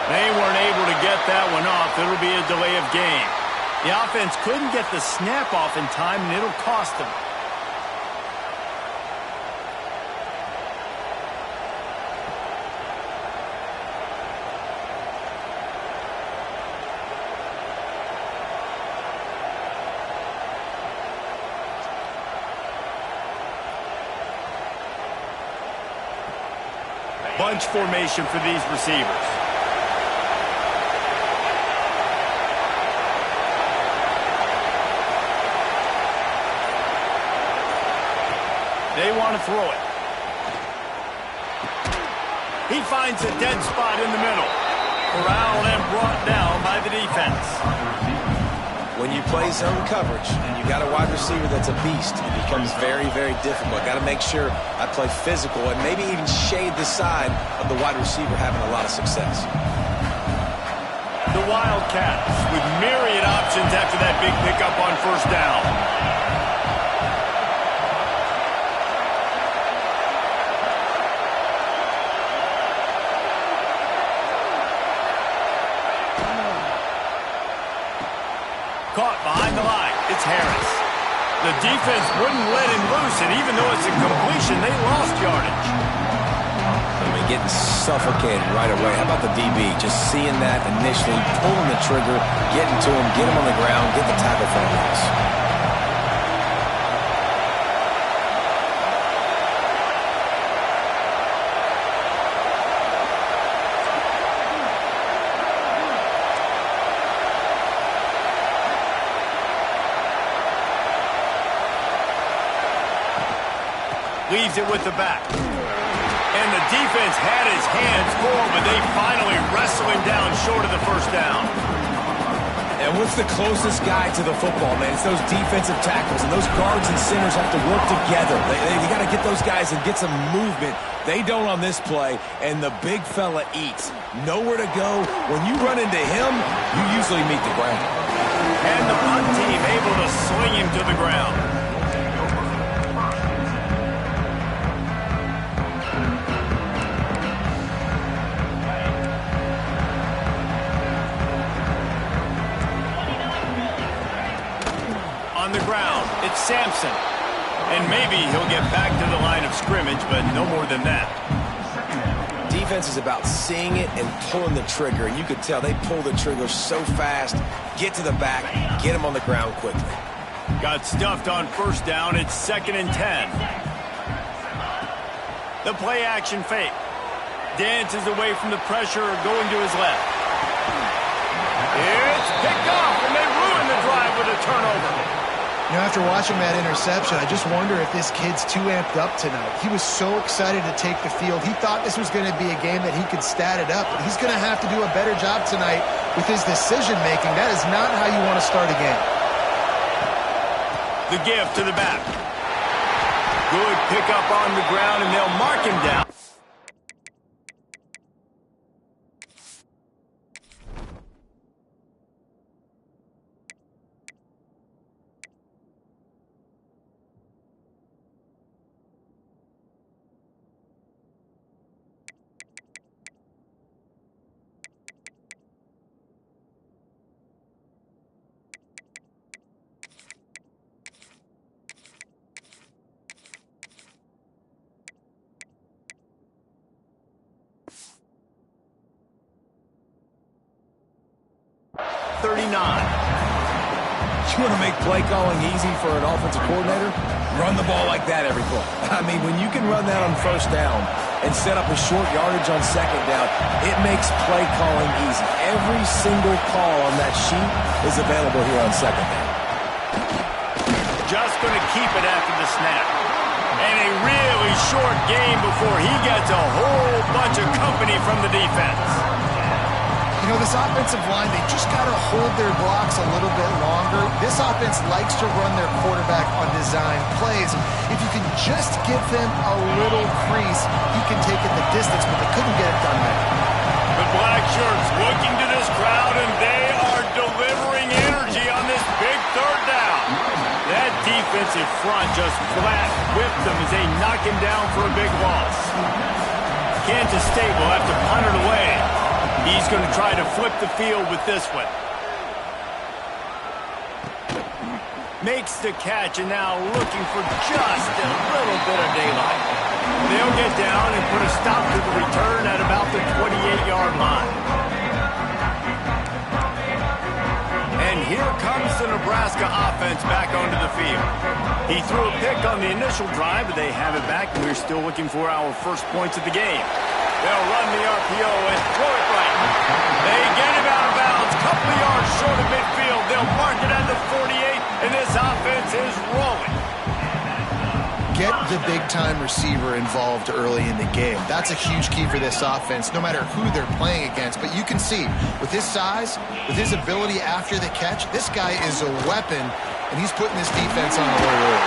They weren't able to get that one off. It'll be a delay of game. The offense couldn't get the snap off in time, and it'll cost them. Bunch formation for these receivers. They want to throw it. He finds a dead spot in the middle. Corralled and brought down by the defense. When you play zone coverage and you got a wide receiver that's a beast, it becomes very, very difficult. Got to make sure I play physical and maybe even shade the side of the wide receiver having a lot of success. The Wildcats with myriad options after that big pickup on first down. Caught behind the line. It's Harris. The defense wouldn't let him loose, and even though it's a completion, they lost yardage. I mean, getting suffocated right away. How about the DB? Just seeing that initially, pulling the trigger, getting to him, get him on the ground, get the tackle for a loss. Leaves it with the back. And the defense had his hands full, but they finally wrestle him down short of the first down. And what's the closest guy to the football, man? It's those defensive tackles, and those guards and centers have to work together. They got to get those guys and get some movement. They don't on this play, and the big fella eats. Nowhere to go. When you run into him, you usually meet the ground. And the punt team able to swing him to the ground. On the ground, it's Sampson. And maybe he'll get back to the line of scrimmage, but no more than that. Defense is about seeing it and pulling the trigger, and you could tell they pull the trigger so fast, get to the back, get him on the ground quickly. Got stuffed on first down. It's 2nd and 10. The play action fake. Dances away from the pressure, going to his left. It's picked off, and they ruin the drive with a turnover. You know, after watching that interception, I just wonder if this kid's too amped up tonight. He was so excited to take the field. He thought this was going to be a game that he could stat it up, but he's going to have to do a better job tonight with his decision-making. That is not how you want to start a game. The give to the back. Good pickup on the ground, and they'll mark him down. You want to make play calling easy for an offensive coordinator? Run the ball like that every play. I mean, when you can run that on first down and set up a short yardage on second down, it makes play calling easy. Every single call on that sheet is available here on second down. Just going to keep it after the snap. And a really short game before he gets a whole bunch of company from the defense. You know, this offensive line, they just got to hold their blocks a little bit longer. This offense likes to run their quarterback on design plays. If you can just give them a little crease, he can take it the distance, but they couldn't get it done there. The black shirts looking to this crowd, and they are delivering energy on this big third down. That defensive front just flat whipped them as they knock him down for a big loss. Kansas State will have to punt it away. He's He's going to try to flip the field with this one. Makes the catch, and now looking for just a little bit of daylight. They'll get down and put a stop to the return at about the 28-yard line. And here comes the Nebraska offense back onto the field. He threw a pick on the initial drive, but they have it back, and we're still looking for our first points of the game. They'll run the RPO and throw it right. They get him out of bounds, couple of yards short of midfield. They'll mark it at the 48, and this offense is rolling. Get the big-time receiver involved early in the game. That's a huge key for this offense, no matter who they're playing against. But you can see, with his size, with his ability after the catch, this guy is a weapon, and he's putting this defense on a roll.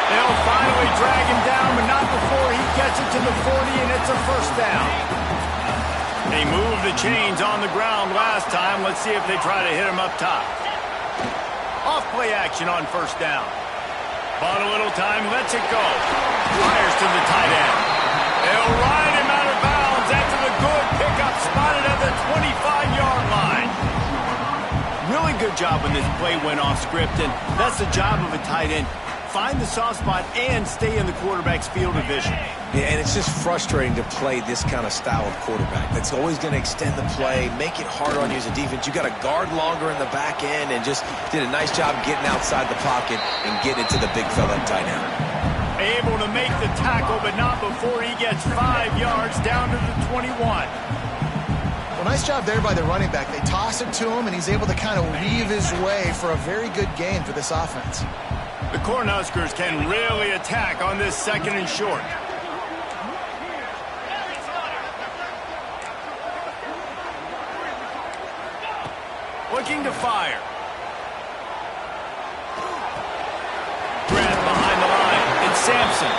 They'll finally drag him down, but not before he gets it to the 40, and it's a first down. They moved the chains on the ground last time. Let's see if they try to hit him up top. Off-play action on first down. Bought a little time, lets it go. Fires to the tight end. They'll ride him out of bounds after the good pickup, spotted at the 25-yard line. Really good job when this play went off script, and that's the job of a tight end. Find the soft spot and stay in the quarterback's field of vision. Yeah, and it's just frustrating to play this kind of style of quarterback. That's always going to extend the play, make it harder on you as a defense. You got to guard longer in the back end, and just did a nice job getting outside the pocket and getting it to the big fella tight end. Able to make the tackle, but not before he gets 5 yards down to the 21. Well, nice job there by the running back. They toss it to him, and he's able to kind of weave his way for a very good gain for this offense. The Cornhuskers can really attack on this second and short. Looking to fire. Grant behind the line. It's Sampson.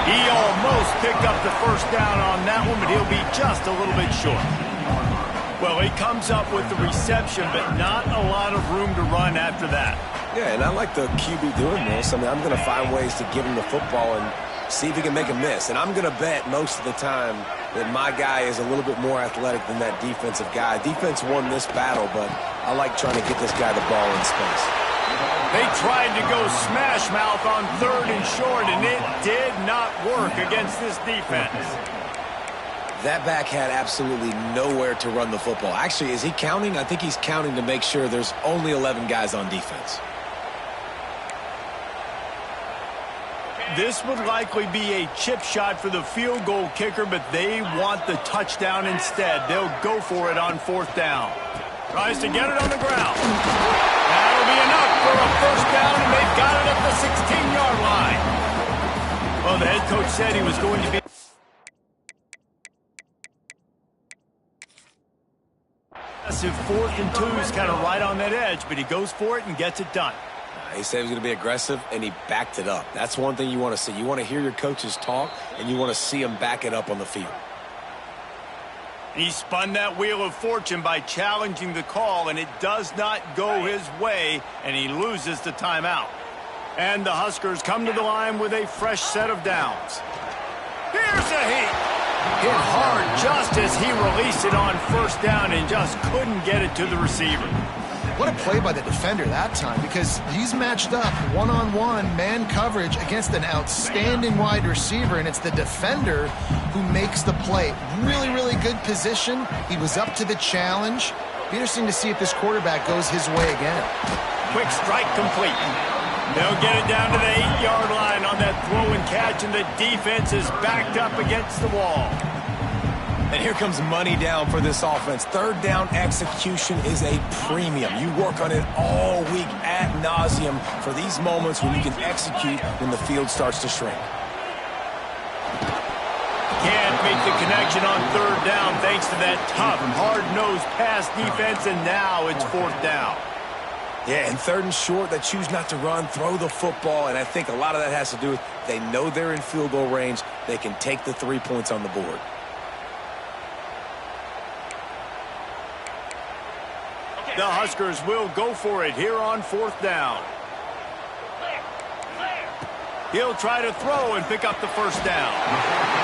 He almost picked up the first down on that one, but he'll be just a little bit short. Well, he comes up with the reception, but not a lot of room to run after that. Yeah, and I like the QB doing this. I mean, I'm going to find ways to give him the football and see if he can make a miss. And I'm going to bet most of the time that my guy is a little bit more athletic than that defensive guy. Defense won this battle, but I like trying to get this guy the ball in space. They tried to go smash mouth on third and short, and it did not work against this defense. That back had absolutely nowhere to run the football. Actually, is he counting? I think he's counting to make sure there's only 11 guys on defense. This would likely be a chip shot for the field goal kicker, but they want the touchdown instead. They'll go for it on fourth down. Tries to get it on the ground. That'll be enough for a first down, and they've got it at the 16-yard line. Well, the head coach said he was going to be aggressive. 4th and 2 is kind of right on that edge, but he goes for it and gets it done. He said he was going to be aggressive, and he backed it up. That's one thing you want to see. You want to hear your coaches talk, and you want to see them back it up on the field. He spun that wheel of fortune by challenging the call, and it does not go his way, and he loses the timeout. And the Huskers come to the line with a fresh set of downs. Here's a heat. Hit hard just as he released it on first down and just couldn't get it to the receiver. What a play by the defender that time, because he's matched up one-on-one man coverage against an outstanding wide receiver, and it's the defender who makes the play. Really, really good position. He was up to the challenge. Be interesting to see if this quarterback goes his way again. Quick strike complete. They'll get it down to the 8-yard line on that throw and catch, and the defense is backed up against the wall. And here comes money down for this offense. Third down execution is a premium. You work on it all week ad nauseum for these moments when you can execute when the field starts to shrink. Can't make the connection on third down thanks to that tough, hard-nosed pass defense, and now it's fourth down. Yeah, and third and short, they choose not to run, throw the football, and I think a lot of that has to do with they know they're in field goal range. They can take the 3 points on the board. The Huskers will go for it here on fourth down. He'll try to throw and pick up the first down.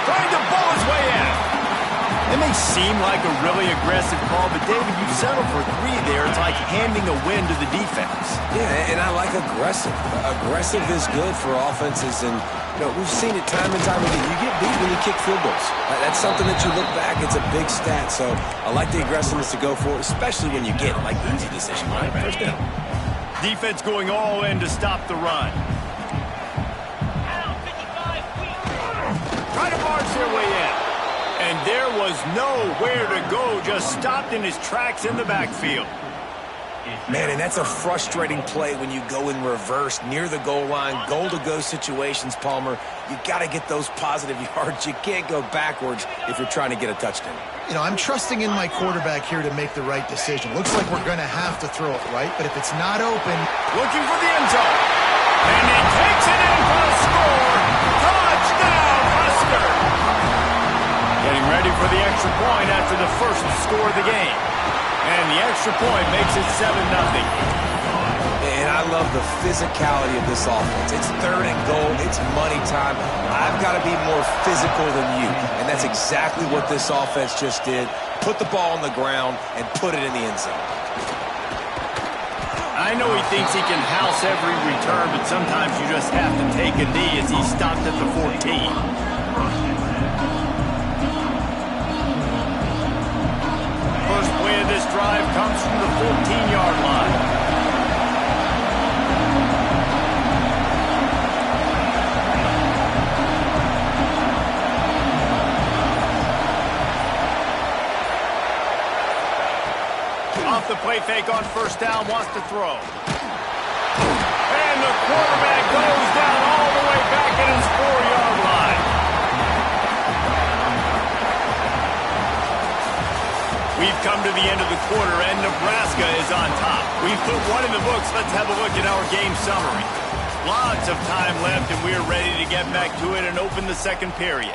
Trying to bowl his way in. That may seem like a really aggressive call, but David, you settled for 3 there. It's like handing a win to the defense. Yeah, and I like aggressive. Aggressive is good for offenses, and we've seen it time and time again. You get beat when you kick field goals. That's something that you look back, it's a big stat. So I like the aggressiveness to go for it, especially when you get it, like the easy decision, right? First down. Defense going all in to stop the run. Try to barge their way in. And there was nowhere to go, just stopped in his tracks in the backfield. Man, and that's a frustrating play when you go in reverse near the goal line, goal-to-go situations, Palmer. You got to get those positive yards. You can't go backwards if you're trying to get a touchdown. I'm trusting in my quarterback here to make the right decision. Looks like we're going to have to throw it, right? But if it's not open... Looking for the end zone. And he takes it in for a score. Touchdown, Husker! Getting ready for the extra point after the first score of the game. And the extra point makes it 7-0. And I love the physicality of this offense. It's 3rd and goal. It's money time. I've got to be more physical than you. And that's exactly what this offense just did. Put the ball on the ground and put it in the end zone. I know he thinks he can house every return, but sometimes you just have to take a knee as he stopped at the 14. First play of this drive comes from the 14-yard line. Off the play fake on first down, wants to throw. And the quarterback goes down all the way back at his 4-yard line. We've come to the end of the quarter, and Nebraska is on top. We've put one in the books. Let's have a look at our game summary. Lots of time left, and we're ready to get back to it and open the second period.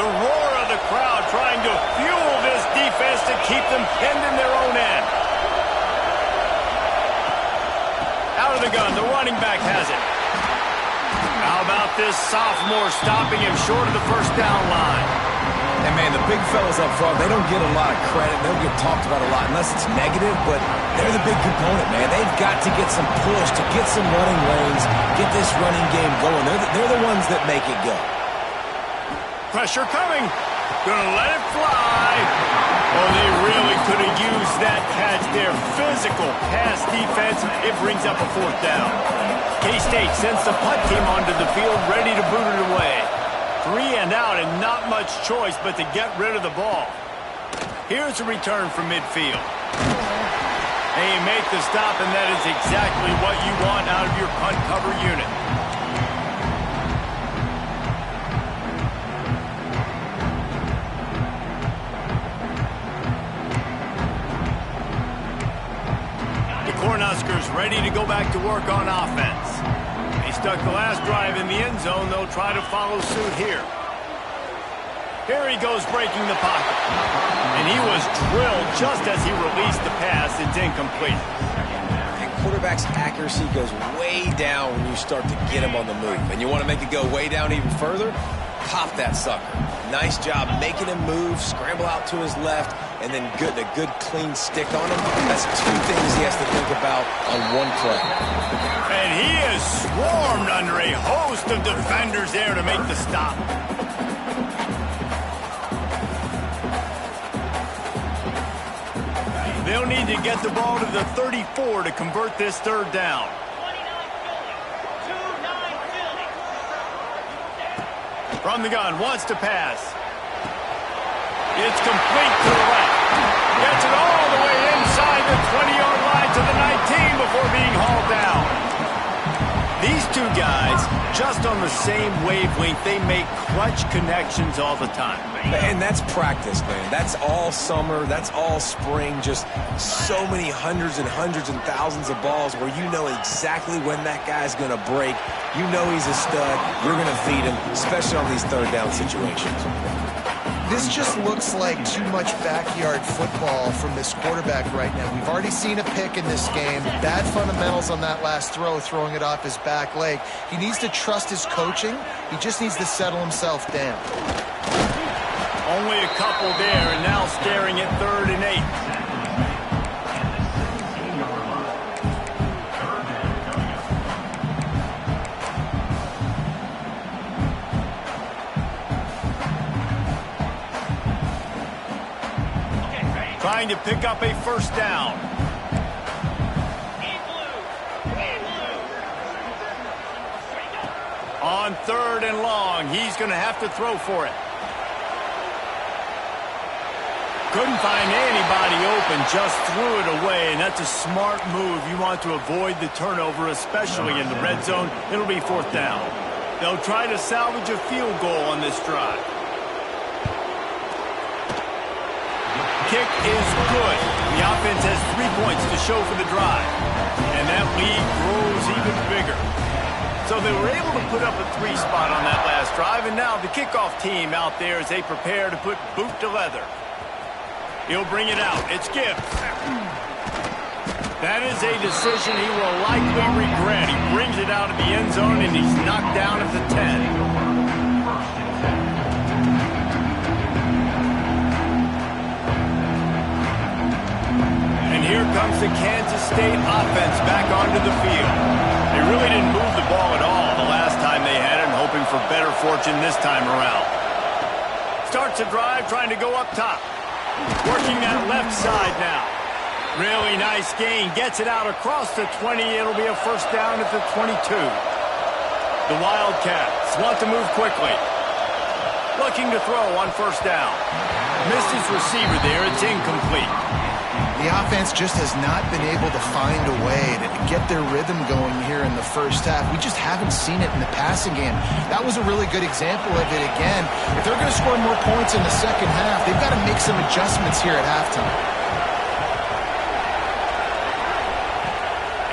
The roar of the crowd trying to fuel this defense to keep them pinned in their own end. Out of the gun, the running back has it. How about this sophomore stopping him short of the first down line? And, man, the big fellas up front, they don't get a lot of credit. They don't get talked about a lot unless it's negative, but they're the big component, man. They've got to get some push, to get some running lanes, get this running game going. They're the ones that make it go. Pressure coming. Gonna let it fly. Oh, they really could have used that catch there. Physical pass defense. It brings up a 4th down. K-State sends the punt team onto the field, ready to boot it away. 3 and out and not much choice but to get rid of the ball. Here's a return from midfield. They make the stop, and that is exactly what you want out of your punt cover unit. Cornhuskers ready to go back to work on offense. They stuck the last drive in the end zone. They'll try to follow suit here. Here he goes breaking the pocket. And he was drilled just as he released the pass. It's incomplete. And quarterback's accuracy goes way down when you start to get him on the move. And you want to make it go way down even further? Pop that sucker. Nice job making him move, scramble out to his left, and then a good clean stick on him. That's 2 things he has to think about on one play. And he is swarmed under a host of defenders there to make the stop. They'll need to get the ball to the 34 to convert this 3rd down. From the gun, wants to pass. It's complete to the left. Gets it all the way inside the 20-yard line to the 19 before being hauled down. These 2 guys, just on the same wavelength, they make clutch connections all the time. And that's practice, man. That's all summer. That's all spring. Just so many hundreds and thousands of balls where you know exactly when that guy's going to break. You know he's a stud. You're going to feed him, especially on these 3rd down situations. This just looks like too much backyard football from this quarterback right now. We've already seen a pick in this game. Bad fundamentals on that last throw, throwing it off his back leg. He needs to trust his coaching. He just needs to settle himself down. Only a couple there, and now staring at 3rd and 8. Trying to pick up a first down. On 3rd and long, he's going to have to throw for it. Couldn't find anybody open, just threw it away, and that's a smart move. You want to avoid the turnover, especially in the red zone. It'll be 4th down. They'll try to salvage a field goal on this drive. Kick is good. The offense has 3 points to show for the drive, and that lead grows even bigger. So they were able to put up a 3 spot on that last drive, and now the kickoff team out there as they prepare to put boot to leather. He'll bring it out. It's Gibbs. That is a decision he will likely regret. He brings it out of the end zone, and he's knocked down at the 10. Here comes the Kansas State offense back onto the field. They really didn't move the ball at all the last time they had it, and hoping for better fortune this time around. Starts a drive trying to go up top. Working that left side now. Really nice gain. Gets it out across the 20. It'll be a first down at the 22. The Wildcats want to move quickly. Looking to throw on first down. Missed his receiver there. It's incomplete. The offense just has not been able to find a way to get their rhythm going here in the first half. We just haven't seen it in the passing game. That was a really good example of it again. If they're going to score more points in the second half, they've got to make some adjustments here at halftime.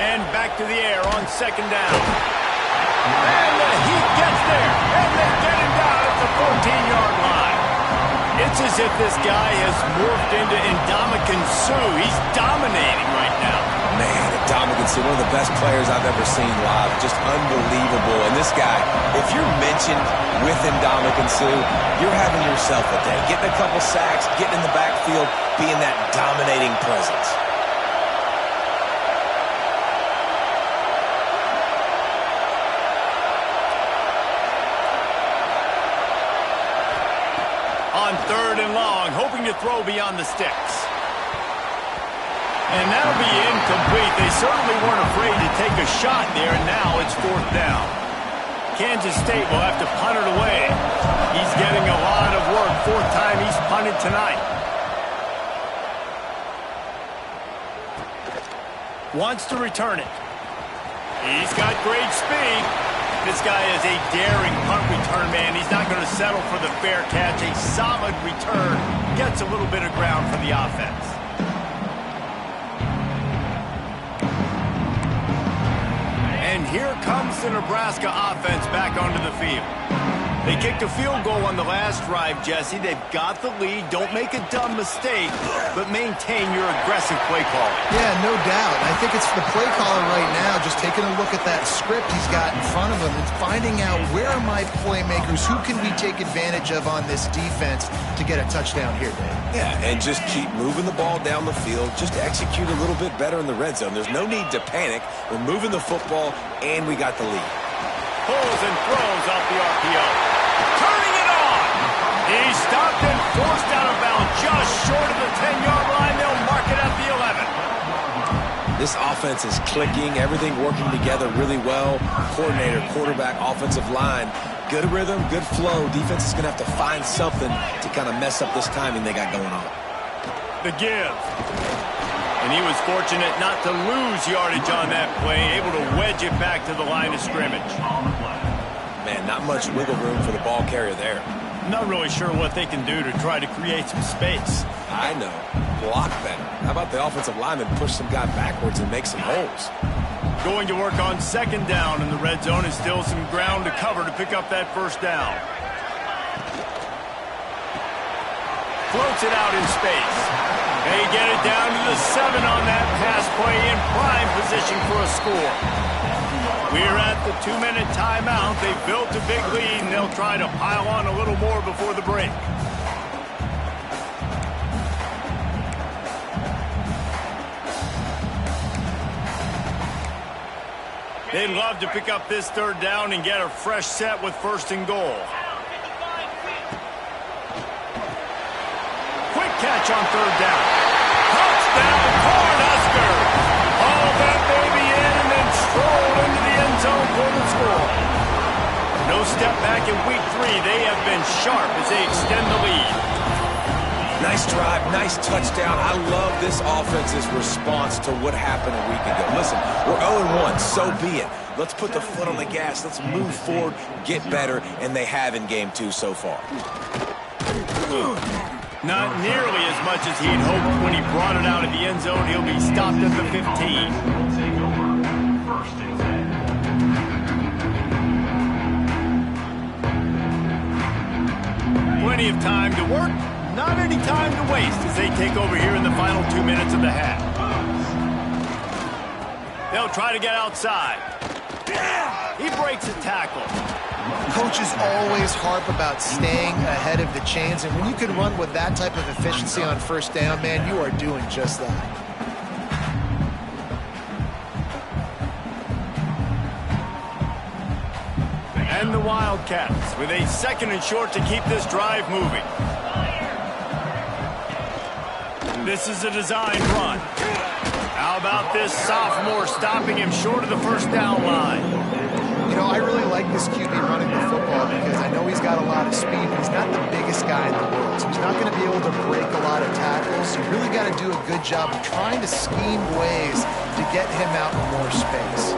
And back to the air on 2nd down. And the Heat gets there. And they get him down at the 14-yard line. It's as if this guy has morphed into Ndamukong Suh. He's dominating right now. Man, Ndamukong Suh, one of the best players I've ever seen live. Just unbelievable. And this guy, if you're mentioned with Ndamukong Suh, you're having yourself a day. Getting a couple sacks, getting in the backfield, being that dominating presence. On 3rd and long, hoping to throw beyond the sticks. And that'll be incomplete. They certainly weren't afraid to take a shot there, and now it's 4th down. Kansas State will have to punt it away. He's getting a lot of work. 4th time he's punted tonight. Wants to return it. He's got great speed. This guy is a daring punt return man. He's not going to settle for the fair catch. A solid return. Gets a little bit of ground for the offense. And here comes the Nebraska offense back onto the field. They kicked a field goal on the last drive, Jesse. They've got the lead. Don't make a dumb mistake, but maintain your aggressive play call. Yeah, no doubt. I think it's the play caller right now just taking a look at that script he's got in front of him and finding out where are my playmakers, who can we take advantage of on this defense to get a touchdown here, Dave. Yeah, and just keep moving the ball down the field. Just execute a little bit better in the red zone. There's no need to panic. We're moving the football, and we got the lead. Pulls and throws off the RPO. Turning it on. He's stopped and forced out of bounds just short of the 10-yard line. They'll mark it at the 11. This offense is clicking, everything working together really well. Coordinator, quarterback, offensive line. Good rhythm, good flow. Defense is going to have to find something to kind of mess up this timing they got going on. The give. And he was fortunate not to lose yardage on that play, able to wedge it back to the line of scrimmage. Man, not much wiggle room for the ball carrier there. Not really sure what they can do to try to create some space. I know. Block better. How about the offensive lineman push some guy backwards and make some holes? Going to work on 2nd down in the red zone, and still some ground to cover to pick up that first down. floats it out in space. They get it down to the 7 on that pass play in prime position for a score. We're at the 2-minute timeout. They built a big lead, and they'll try to pile on a little more before the break. They'd love to pick up this 3rd down and get a fresh set with 1st and goal. Quick catch on 3rd down. Touchdown, Cornhuskers! Haul that baby in and then stroll into the end zone for the score. No step back in week 3. They have been sharp as they extend the lead. Nice drive, nice touchdown. I love this offense's response to what happened a week ago. Listen, we're 0-1, so be it. Let's put the foot on the gas. Let's move forward, get better, and they have in game 2 so far. Not nearly as much as he'd hoped when he brought it out of the end zone. He'll be stopped at the 15. Plenty of time to work. Not any time to waste as they take over here in the final 2 minutes of the half. They'll try to get outside. He breaks a tackle. Coaches always harp about staying ahead of the chains, and when you can run with that type of efficiency on 1st down, man, you are doing just that. And the Wildcats with a 2nd and short to keep this drive moving. This is a design run. How about this sophomore stopping him short of the 1st down line? You know, I really like this QB running the football because I know he's got a lot of speed, but he's not the biggest guy in the world. So he's not going to be able to break a lot of tackles. You really got to do a good job of trying to scheme ways to get him out in more space.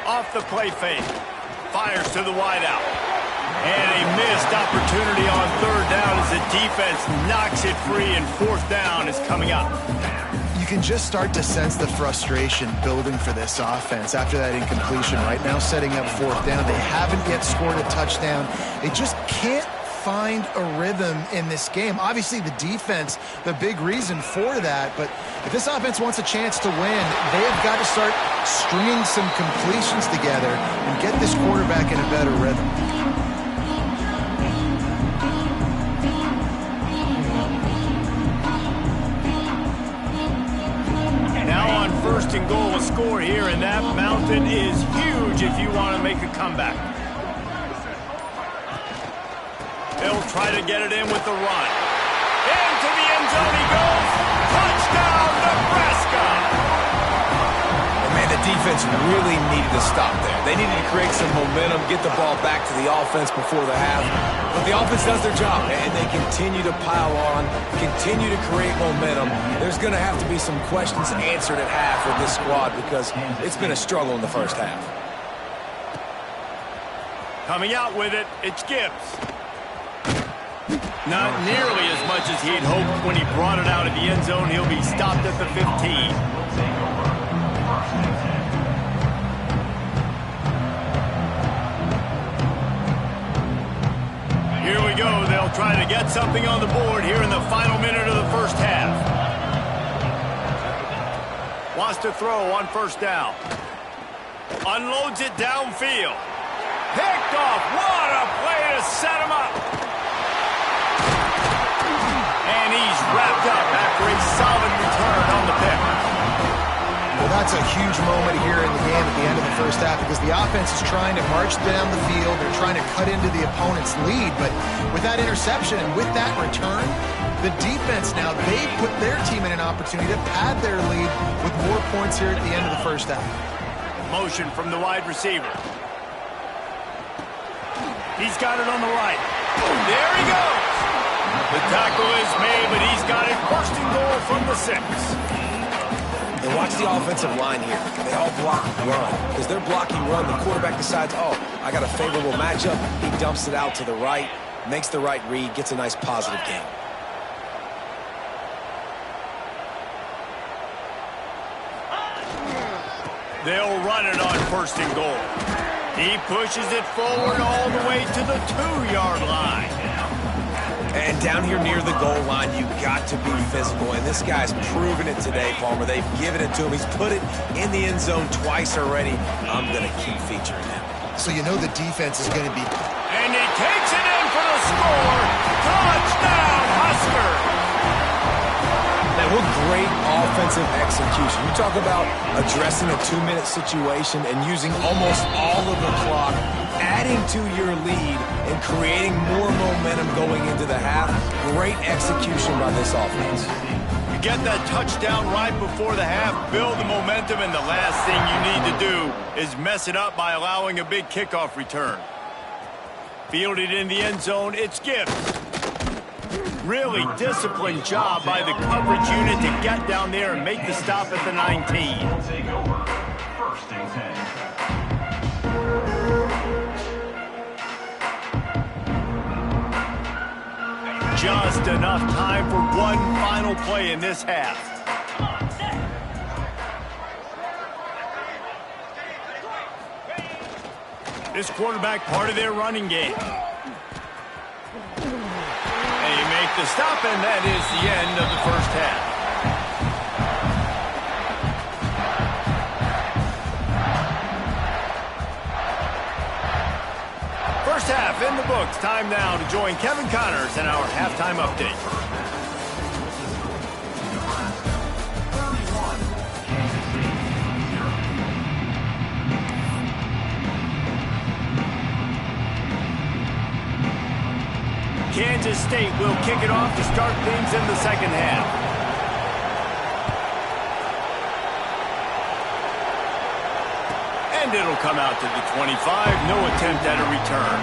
Off the play fake. Fires to the wideout. And a missed opportunity on 3rd down as the defense knocks it free, and 4th down is coming up. You can just start to sense the frustration building for this offense after that incompletion. Right now setting up 4th down. They haven't yet scored a touchdown. They just can't find a rhythm in this game. Obviously the defense, the big reason for that, but if this offense wants a chance to win, they have got to start stringing some completions together and get this quarterback in a better rhythm. Now on 1st and goal, a score here, and that mountain is huge if you want to make a comeback. They'll try to get it in with the run. Into the end zone he goes. Touchdown, Nebraska! And man, the defense really needed to stop there. They needed to create some momentum, get the ball back to the offense before the half. But the offense does their job, and they continue to pile on, continue to create momentum. There's going to have to be some questions answered at half with this squad because it's been a struggle in the 1st half. Coming out with it, it's Gibbs. Not nearly as much as he'd hoped when he brought it out of the end zone. He'll be stopped at the 15. Here we go. They'll try to get something on the board here in the final minute of the 1st half. Wants to throw on 1st down. Unloads it downfield. Picked off. What a play to set him up. And he's wrapped up after a solid return on the pick. Well, that's a huge moment here in the game at the end of the 1st half because the offense is trying to march down the field. They're trying to cut into the opponent's lead. But with that interception and with that return, the defense now, they put their team in an opportunity to pad their lead with more points here at the end of the 1st half. Motion from the wide receiver. He's got it on the right. There he goes. The tackle is made, but he's got it 1st and goal from the 6. And watch the offensive line here. They all block run. Because they're blocking run, the quarterback decides, oh, I got a favorable matchup. He dumps it out to the right, makes the right read, gets a nice positive gain. They'll run it on 1st and goal. He pushes it forward all the way to the 2-yard line. And down here near the goal line, you've got to be physical. And this guy's proven it today, Palmer. They've given it to him. He's put it in the end zone twice already. I'm going to keep featuring him. So you know the defense is going to be... And he takes it in for the score. Touchdown, Husker! Man, what great offensive execution. You talk about addressing a 2-minute situation and using almost all of the clock, adding to your lead and creating more momentum going into the half. Great execution by this offense. You get that touchdown right before the half, build the momentum, and the last thing you need to do is mess it up by allowing a big kickoff return. Fielded in the end zone, it's Gibbs. Really disciplined job by the coverage unit to get down there and make the stop at the 19. Take over. 1st and 10. Just enough time for one final play in this half. This quarterback part of their running game. They make the stop, and that is the end of the 1st half. First half in the books. Time now to join Kevin Connors in our halftime update. Kansas State will kick it off to start things in the 2nd half. And it'll come out to the 25. No attempt at a return.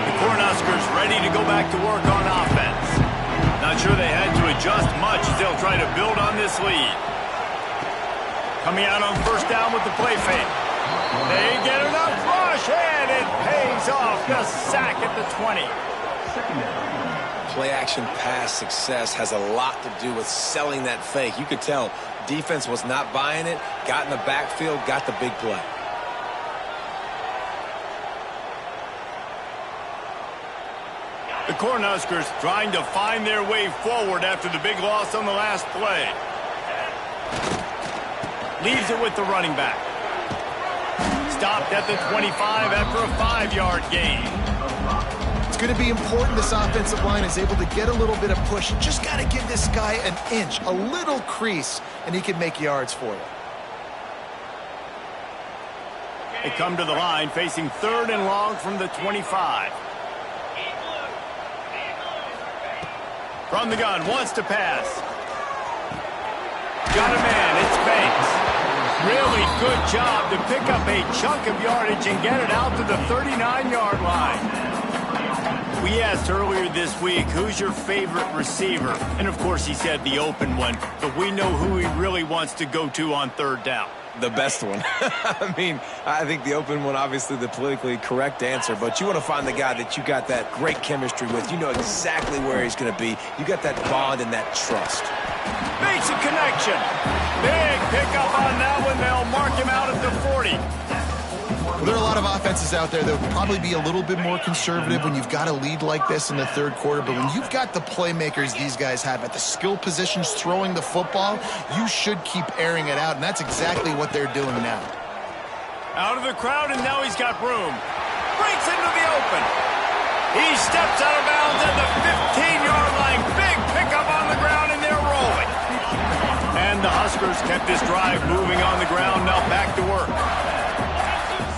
The Cornhuskers ready to go back to work on offense. Not sure they had to adjust much as they'll try to build on this lead. Coming out on 1st down with the play fake. They get enough rush, and it pays off. The sack at the 20. Play action pass success has a lot to do with selling that fake. You could tell defense was not buying it, got in the backfield, got the big play. The Cornhuskers trying to find their way forward after the big loss on the last play. Leaves it with the running back. Stopped at the 25 after a 5-yard gain. It's going to be important this offensive line is able to get a little bit of push. Just got to give this guy an inch, a little crease, and he can make yards for you. They come to the line facing 3rd and long from the 25. From the gun, wants to pass. Got a man, it's Banks. Really good job to pick up a chunk of yardage and get it out to the 39-yard line. We asked earlier this week, who's your favorite receiver? And of course he said the open one, but we know who he really wants to go to on 3rd down. The best one. I mean, I think the open one, obviously the politically correct answer, but you want to find the guy that you got that great chemistry with. You know exactly where he's going to be. You got that bond and that trust. Makes a connection. Big pickup on that one. They'll mark him out at the 40. Well, there are a lot of offenses out there that would probably be a little bit more conservative when you've got a lead like this in the 3rd quarter. But when you've got the playmakers these guys have at the skill positions throwing the football, you should keep airing it out. And that's exactly what they're doing now. Out of the crowd, and now he's got room. Breaks into the open. He steps out of bounds at the 15-yard line. Big pickup on the ground, and they're rolling. And the Huskers kept this drive moving on the ground. Now back to work.